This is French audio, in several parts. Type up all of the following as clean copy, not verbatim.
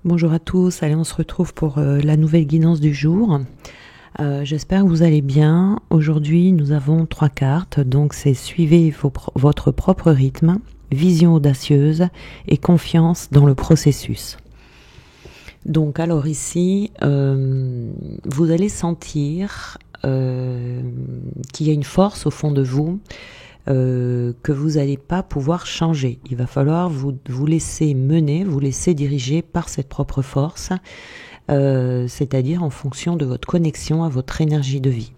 Bonjour à tous, allez, on se retrouve pour la nouvelle guidance du jour. J'espère que vous allez bien. Aujourd'hui, nous avons 3 cartes, donc c'est suivez votre propre rythme, vision audacieuse et confiance dans le processus. Donc alors ici, vous allez sentir qu'il y a une force au fond de vous que vous n'allez pas pouvoir changer. Il va falloir vous laisser mener, vous laisser diriger par cette propre force, c'est-à-dire en fonction de votre connexion à votre énergie de vie.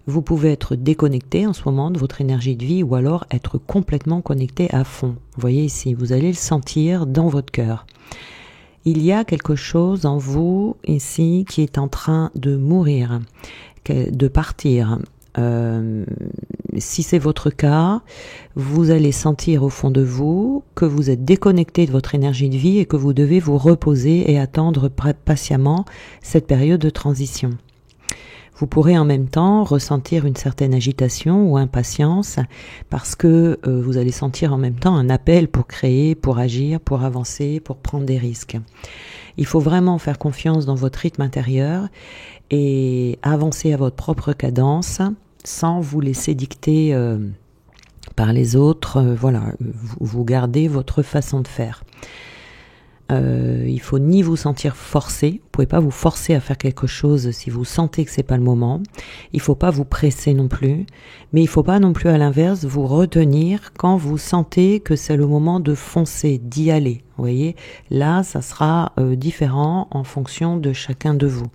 Vous pouvez être déconnecté en ce moment de votre énergie de vie ou alors être complètement connecté à fond. Vous voyez ici, vous allez le sentir dans votre cœur. Il y a quelque chose en vous ici qui est en train de mourir, de partir. Si c'est votre cas, vous allez sentir au fond de vous que vous êtes déconnecté de votre énergie de vie et que vous devez vous reposer et attendre patiemment cette période de transition. Vous pourrez en même temps ressentir une certaine agitation ou impatience parce que vous allez sentir en même temps un appel pour créer, pour agir, pour avancer, pour prendre des risques. Il faut vraiment faire confiance dans votre rythme intérieur et avancer à votre propre cadence sans vous laisser dicter par les autres. Voilà, vous gardez votre façon de faire. Il faut ni vous sentir forcé, vous pouvez pas vous forcer à faire quelque chose si vous sentez que c'est pas le moment. Il faut pas vous presser non plus, mais il faut pas non plus à l'inverse vous retenir quand vous sentez que c'est le moment de foncer, d'y aller. Vous voyez, là ça sera différent en fonction de chacun de vous.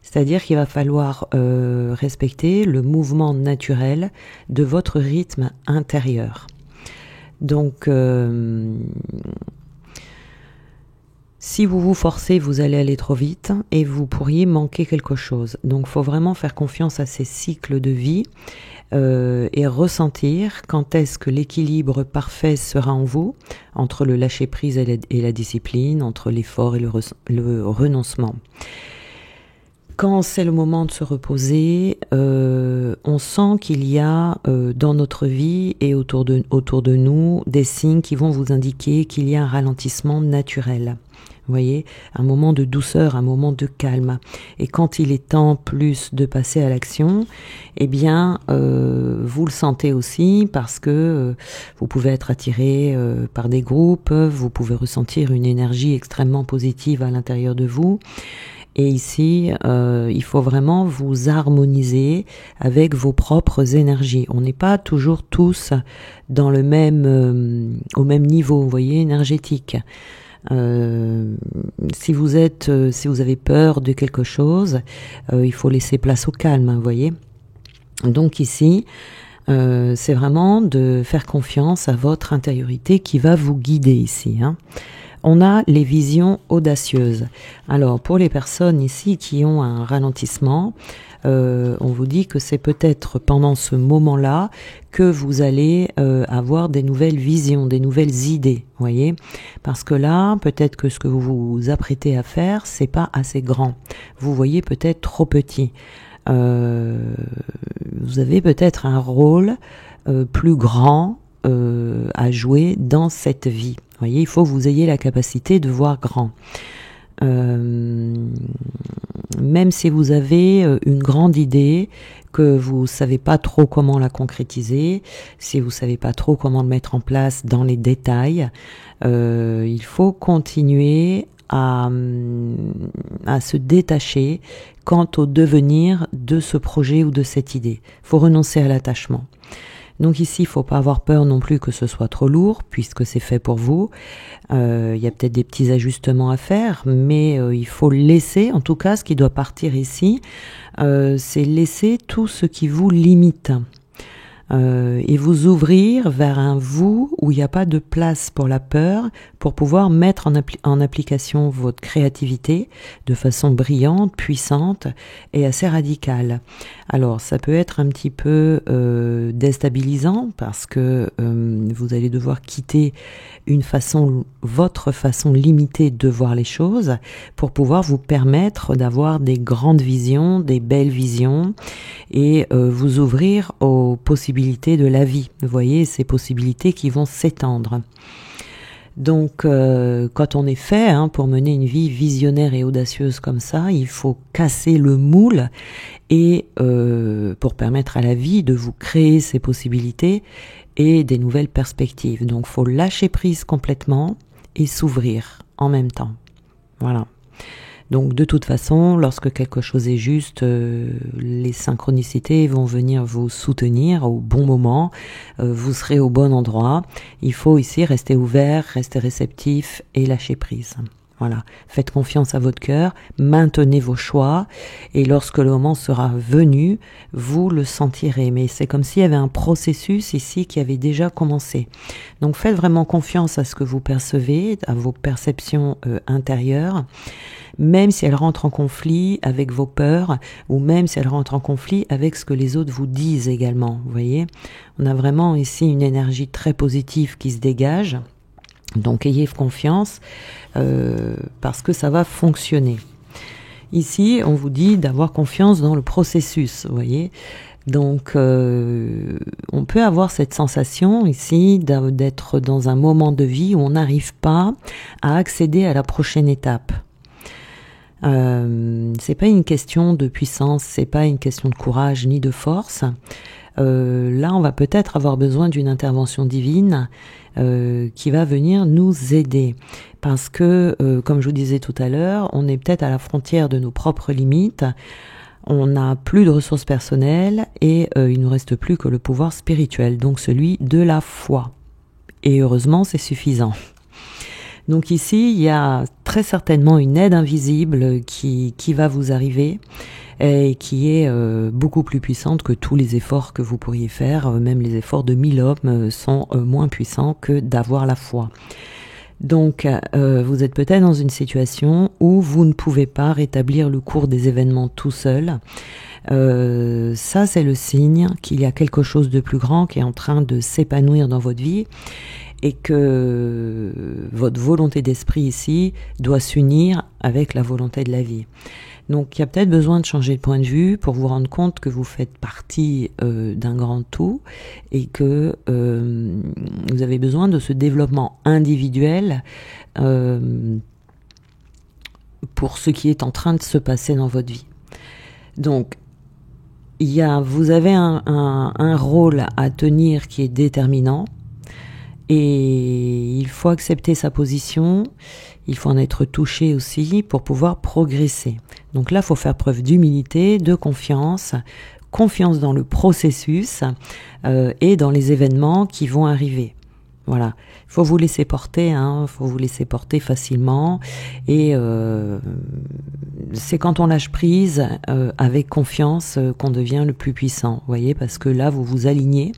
C'est-à-dire qu'il va falloir respecter le mouvement naturel de votre rythme intérieur. Donc si vous vous forcez, vous allez aller trop vite et vous pourriez manquer quelque chose. Donc, il faut vraiment faire confiance à ces cycles de vie et ressentir quand est-ce que l'équilibre parfait sera en vous, entre le lâcher-prise et la discipline, entre l'effort et le renoncement. Quand c'est le moment de se reposer, on sent qu'il y a dans notre vie et autour de nous des signes qui vont vous indiquer qu'il y a un ralentissement naturel. Vous voyez, un moment de douceur, un moment de calme. Et quand il est temps plus de passer à l'action, eh bien, vous le sentez aussi parce que vous pouvez être attiré par des groupes, vous pouvez ressentir une énergie extrêmement positive à l'intérieur de vous. Et ici, il faut vraiment vous harmoniser avec vos propres énergies. On n'est pas toujours tous dans au même niveau, vous voyez, énergétique. Si vous avez peur de quelque chose, il faut laisser place au calme, vous voyez. Donc ici, c'est vraiment de faire confiance à votre intériorité qui va vous guider ici, hein. On a les visions audacieuses. Alors, pour les personnes ici qui ont un ralentissement, on vous dit que c'est peut-être pendant ce moment-là que vous allez avoir des nouvelles visions, des nouvelles idées, voyez. Parce que là, peut-être que ce que vous vous apprêtez à faire, c'est pas assez grand. Vous voyez peut-être trop petit. Vous avez peut-être un rôle plus grand à jouer dans cette vie. Vous voyez, il faut que vous ayez la capacité de voir grand. Même si vous avez une grande idée, que vous savez pas trop comment la concrétiser, si vous savez pas trop comment le mettre en place dans les détails, il faut continuer à se détacher quant au devenir de ce projet ou de cette idée. Il faut renoncer à l'attachement. Donc ici, il faut pas avoir peur non plus que ce soit trop lourd, puisque c'est fait pour vous. Il y a peut-être des petits ajustements à faire, mais il faut laisser, en tout cas, ce qui doit partir ici, c'est laisser tout ce qui vous limite. Et vous ouvrir vers un vous où il n'y a pas de place pour la peur, pour pouvoir mettre en application votre créativité de façon brillante, puissante et assez radicale. Alors ça peut être un petit peu déstabilisant parce que vous allez devoir quitter votre façon limitée de voir les choses pour pouvoir vous permettre d'avoir des grandes visions, des belles visions et vous ouvrir aux possibilités de la vie. Vous voyez, ces possibilités qui vont s'étendre. Donc, quand on est fait pour mener une vie visionnaire et audacieuse comme ça, il faut casser le moule et pour permettre à la vie de vous créer ses possibilités et des nouvelles perspectives. Donc, faut lâcher prise complètement et s'ouvrir en même temps. Voilà. Donc de toute façon, lorsque quelque chose est juste, les synchronicités vont venir vous soutenir au bon moment, vous serez au bon endroit. Il faut ici rester ouvert, rester réceptif et lâcher prise. Voilà, faites confiance à votre cœur, maintenez vos choix et lorsque le moment sera venu, vous le sentirez. Mais c'est comme s'il y avait un processus ici qui avait déjà commencé. Donc faites vraiment confiance à ce que vous percevez, à vos perceptions intérieures, même si elles rentrent en conflit avec vos peurs ou même si elles rentrent en conflit avec ce que les autres vous disent également. Vous voyez, on a vraiment ici une énergie très positive qui se dégage. Donc ayez confiance parce que ça va fonctionner. Ici, on vous dit d'avoir confiance dans le processus, vous voyez. Donc on peut avoir cette sensation ici d'être dans un moment de vie où on n'arrive pas à accéder à la prochaine étape. C'est pas une question de puissance, c'est pas une question de courage ni de force. Là, on va peut-être avoir besoin d'une intervention divine qui va venir nous aider. Parce que, comme je vous disais tout à l'heure, on est peut-être à la frontière de nos propres limites, on n'a plus de ressources personnelles et il ne nous reste plus que le pouvoir spirituel, donc celui de la foi. Et heureusement, c'est suffisant. Donc ici, il y a très certainement une aide invisible qui va vous arriver et qui est beaucoup plus puissante que tous les efforts que vous pourriez faire. Même les efforts de 1000 hommes sont moins puissants que d'avoir la foi. Donc, vous êtes peut-être dans une situation où vous ne pouvez pas rétablir le cours des événements tout seul. Ça, c'est le signe qu'il y a quelque chose de plus grand qui est en train de s'épanouir dans votre vie et que votre volonté d'esprit ici doit s'unir avec la volonté de la vie. Donc il y a peut-être besoin de changer de point de vue pour vous rendre compte que vous faites partie d'un grand tout et que vous avez besoin de ce développement individuel pour ce qui est en train de se passer dans votre vie. Donc vous avez un rôle à tenir qui est déterminant. Et il faut accepter sa position, il faut en être touché aussi pour pouvoir progresser. Donc là, il faut faire preuve d'humilité, de confiance dans le processus et dans les événements qui vont arriver. Voilà, il faut vous laisser porter, faut vous laisser porter facilement. Et c'est quand on lâche prise avec confiance qu'on devient le plus puissant. Vous voyez, parce que là, vous vous alignez.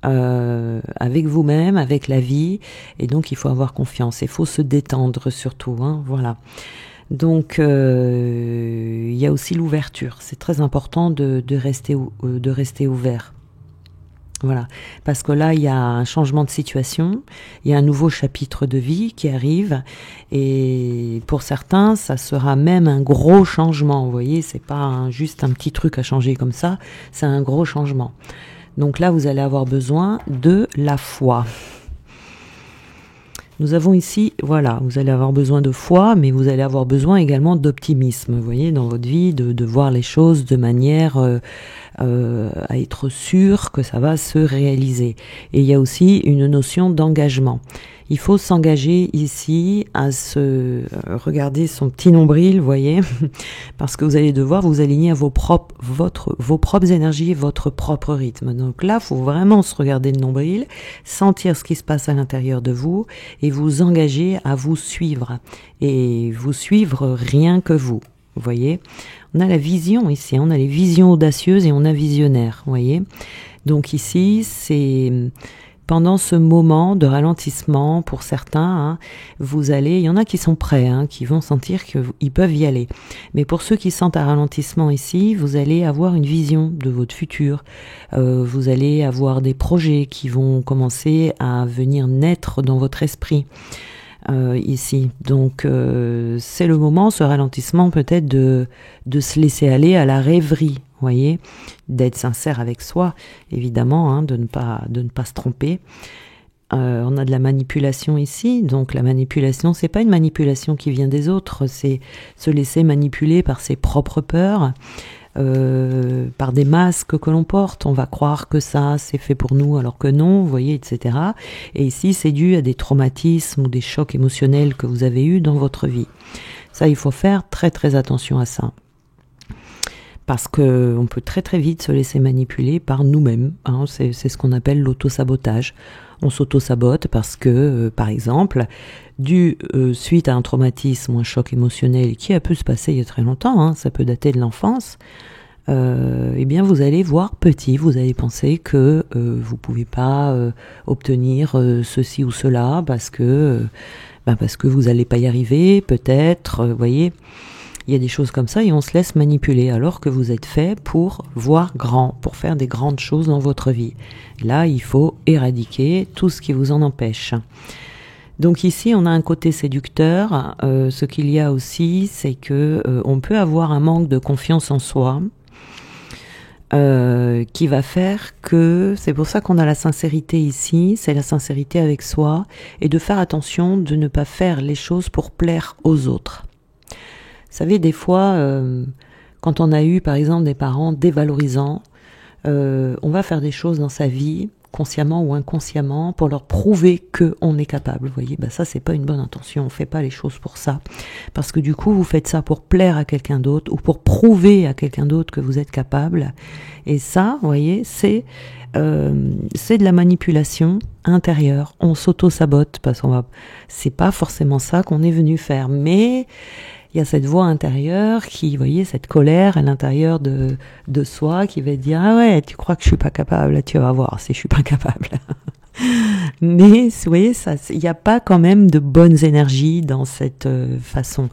Avec vous-même, avec la vie, et donc il faut avoir confiance, il faut se détendre surtout, voilà. Donc il y a aussi l'ouverture, c'est très important de rester ouvert. Voilà, parce que là il y a un changement de situation, il y a un nouveau chapitre de vie qui arrive, et pour certains ça sera même un gros changement, vous voyez, c'est pas juste un petit truc à changer comme ça, c'est un gros changement. Donc là, vous allez avoir besoin de la foi. Nous avons ici, voilà, vous allez avoir besoin de foi, mais vous allez avoir besoin également d'optimisme, vous voyez, dans votre vie, de voir les choses de manière à être sûr que ça va se réaliser. Et il y a aussi une notion d'engagement. Il faut s'engager ici à regarder son petit nombril, vous voyez, parce que vous allez devoir vous aligner à vos propres énergies, votre propre rythme. Donc là, il faut vraiment se regarder le nombril, sentir ce qui se passe à l'intérieur de vous et vous engager à vous suivre. Et vous suivre rien que vous voyez. On a la vision ici, on a les visions audacieuses et on a visionnaire, vous voyez. Donc ici, c'est pendant ce moment de ralentissement, pour certains, il y en a qui sont prêts, qui vont sentir qu'ils peuvent y aller. Mais pour ceux qui sentent un ralentissement ici, vous allez avoir une vision de votre futur. Vous allez avoir des projets qui vont commencer à venir naître dans votre esprit. Ici. Donc c'est le moment, ce ralentissement peut-être de se laisser aller à la rêverie, voyez, d'être sincère avec soi, évidemment, de ne pas se tromper. On a de la manipulation ici, donc la manipulation, c'est pas une manipulation qui vient des autres, c'est se laisser manipuler par ses propres peurs, par des masques que l'on porte. On va croire que ça, c'est fait pour nous, alors que non, vous voyez, etc. Et ici, c'est dû à des traumatismes ou des chocs émotionnels que vous avez eus dans votre vie. Ça, il faut faire très très attention à ça. Parce que on peut très très vite se laisser manipuler par nous-mêmes. Hein. C'est ce qu'on appelle l'auto-sabotage. On s'auto-sabote parce que, par exemple, suite à un traumatisme ou un choc émotionnel qui a pu se passer il y a très longtemps, hein, ça peut dater de l'enfance, eh bien vous allez voir petit, vous allez penser que vous pouvez pas obtenir ceci ou cela parce que vous n'allez pas y arriver, peut-être, voyez. Il y a des choses comme ça et on se laisse manipuler alors que vous êtes fait pour voir grand, pour faire des grandes choses dans votre vie. Là, il faut éradiquer tout ce qui vous en empêche. Donc ici, on a un côté séducteur. Ce qu'il y a aussi, c'est que on peut avoir un manque de confiance en soi qui va faire que, c'est pour ça qu'on a la sincérité ici, c'est la sincérité avec soi et de faire attention de ne pas faire les choses pour plaire aux autres. Vous savez, des fois, quand on a eu, par exemple, des parents dévalorisants, on va faire des choses dans sa vie, consciemment ou inconsciemment, pour leur prouver qu'on est capable. Vous voyez, ça, c'est pas une bonne intention. On fait pas les choses pour ça. Parce que du coup, vous faites ça pour plaire à quelqu'un d'autre ou pour prouver à quelqu'un d'autre que vous êtes capable. Et ça, vous voyez, c'est de la manipulation intérieure. On s'auto-sabote parce c'est pas forcément ça qu'on est venu faire. Mais il y a cette voix intérieure qui, vous voyez, cette colère à l'intérieur de soi qui va dire « Ah ouais, tu crois que je suis pas capable, tu vas voir si je suis pas capable. » Mais, vous voyez, il n'y a pas quand même de bonnes énergies dans cette façon.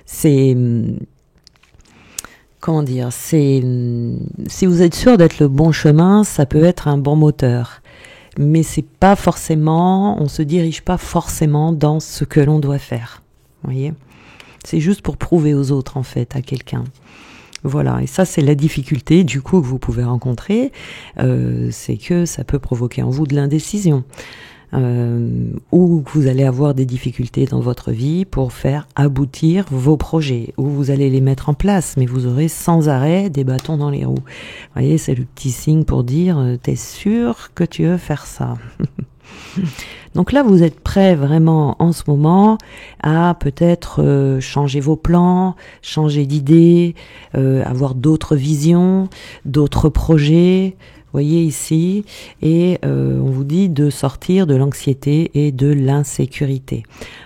C'est... Comment dire, si vous êtes sûr d'être le bon chemin, ça peut être un bon moteur. Mais c'est pas forcément, on se dirige pas forcément dans ce que l'on doit faire. Vous voyez ? C'est juste pour prouver aux autres, en fait, à quelqu'un. Voilà, et ça, c'est la difficulté, du coup, que vous pouvez rencontrer, c'est que ça peut provoquer en vous de l'indécision, ou que vous allez avoir des difficultés dans votre vie pour faire aboutir vos projets, ou vous allez les mettre en place, mais vous aurez sans arrêt des bâtons dans les roues. Vous voyez, c'est le petit signe pour dire, t'es sûr que tu veux faire ça? Donc là, vous êtes prêt vraiment en ce moment à peut-être changer vos plans, changer d'idée, avoir d'autres visions, d'autres projets, voyez ici, et on vous dit de sortir de l'anxiété et de l'insécurité.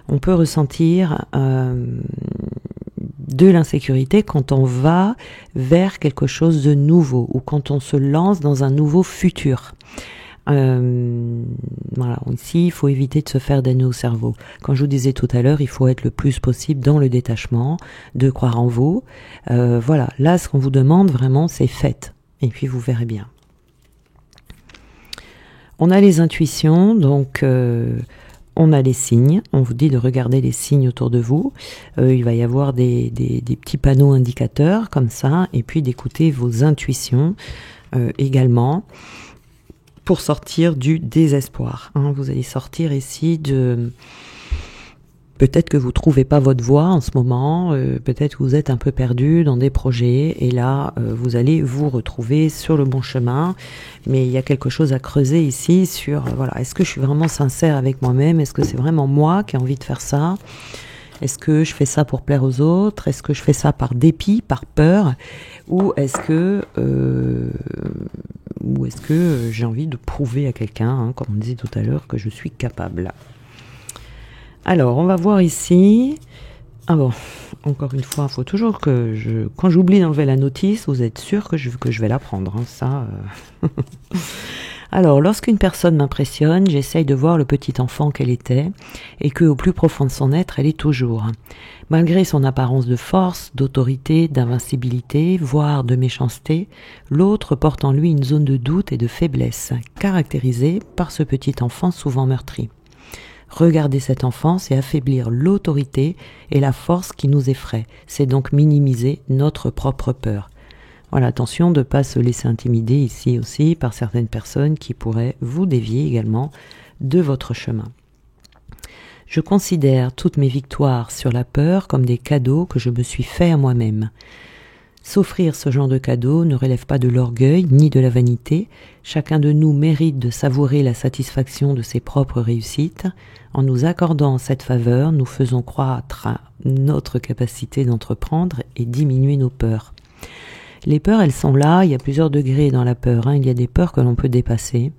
On peut ressentir de l'insécurité quand on va vers quelque chose de nouveau ou quand on se lance dans un nouveau futur. Voilà, ici il faut éviter de se faire des nœuds au cerveau. Quand je vous disais tout à l'heure, il faut être le plus possible dans le détachement, de croire en vous. Voilà, là ce qu'on vous demande vraiment c'est faites, et puis vous verrez bien. On a les intuitions, donc on a les signes, on vous dit de regarder les signes autour de vous, il va y avoir des petits panneaux indicateurs comme ça, et puis d'écouter vos intuitions également, pour sortir du désespoir. Hein. Vous allez sortir ici de... Peut-être que vous trouvez pas votre voie en ce moment, peut-être que vous êtes un peu perdu dans des projets, et là, vous allez vous retrouver sur le bon chemin, mais il y a quelque chose à creuser ici sur, voilà, est-ce que je suis vraiment sincère avec moi-même? Est-ce que c'est vraiment moi qui ai envie de faire ça? Est-ce que je fais ça pour plaire aux autres? Est-ce que je fais ça par dépit, par peur? Ou est-ce que j'ai envie de prouver à quelqu'un, hein, comme on disait tout à l'heure, que je suis capable? Alors, on va voir ici. Ah bon, encore une fois, il faut toujours que quand j'oublie d'enlever la notice, vous êtes sûr que je vais la prendre, hein, ça... Alors, lorsqu'une personne m'impressionne, j'essaye de voir le petit enfant qu'elle était et qu'au plus profond de son être, elle est toujours. Malgré son apparence de force, d'autorité, d'invincibilité, voire de méchanceté, l'autre porte en lui une zone de doute et de faiblesse, caractérisée par ce petit enfant souvent meurtri. Regarder cet enfant, c'est affaiblir l'autorité et la force qui nous effraie. C'est donc minimiser notre propre peur. Voilà, attention de ne pas se laisser intimider ici aussi par certaines personnes qui pourraient vous dévier également de votre chemin. Je considère toutes mes victoires sur la peur comme des cadeaux que je me suis faits à moi-même. S'offrir ce genre de cadeau ne relève pas de l'orgueil ni de la vanité. Chacun de nous mérite de savourer la satisfaction de ses propres réussites. En nous accordant cette faveur, nous faisons croître notre capacité d'entreprendre et diminuer nos peurs. Les peurs, elles sont là, il y a plusieurs degrés dans la peur. Il y a des peurs que l'on peut dépasser.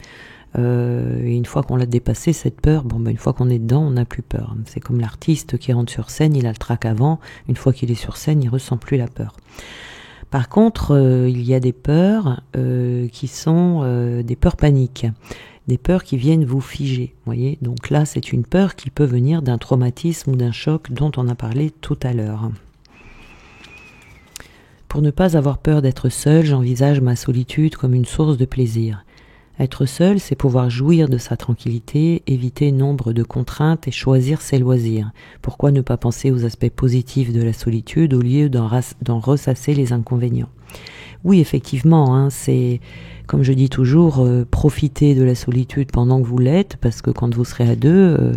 Et une fois qu'on l'a dépassé, cette peur, une fois qu'on est dedans, on n'a plus peur. C'est comme l'artiste qui rentre sur scène, il a le trac avant. Une fois qu'il est sur scène, il ressent plus la peur. Par contre, il y a des peurs qui sont des peurs paniques, des peurs qui viennent vous figer. Voyez, donc là, c'est une peur qui peut venir d'un traumatisme ou d'un choc dont on a parlé tout à l'heure. Pour ne pas avoir peur d'être seul, j'envisage ma solitude comme une source de plaisir. Être seul, c'est pouvoir jouir de sa tranquillité, éviter nombre de contraintes et choisir ses loisirs. Pourquoi ne pas penser aux aspects positifs de la solitude au lieu d'en ressasser les inconvénients? Oui, effectivement, c'est, comme je dis toujours, profitez de la solitude pendant que vous l'êtes, parce que quand vous serez à deux,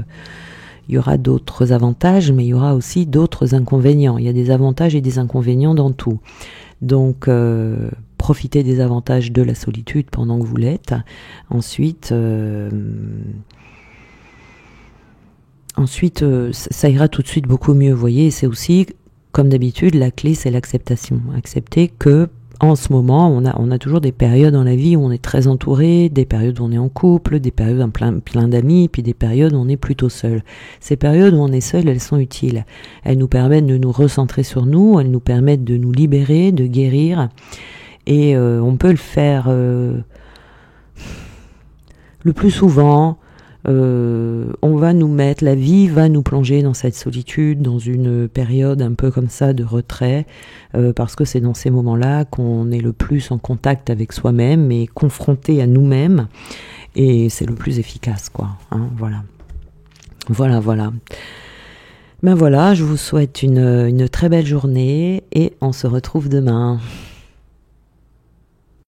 il y aura d'autres avantages, mais il y aura aussi d'autres inconvénients. Il y a des avantages et des inconvénients dans tout. Donc, profitez des avantages de la solitude pendant que vous l'êtes. Ensuite, ça ira tout de suite beaucoup mieux. Vous voyez, c'est aussi, comme d'habitude, la clé, c'est l'acceptation. Accepter que, en ce moment, on a toujours des périodes dans la vie où on est très entouré, des périodes où on est en couple, des périodes où plein d'amis, puis des périodes où on est plutôt seul. Ces périodes où on est seul, elles sont utiles. Elles nous permettent de nous recentrer sur nous, elles nous permettent de nous libérer, de guérir. Et on peut le faire le plus souvent. La vie va nous plonger dans cette solitude, dans une période un peu comme ça de retrait, parce que c'est dans ces moments-là qu'on est le plus en contact avec soi-même et confronté à nous-mêmes, et c'est le plus efficace, quoi. Voilà. Ben voilà, je vous souhaite une très belle journée et on se retrouve demain.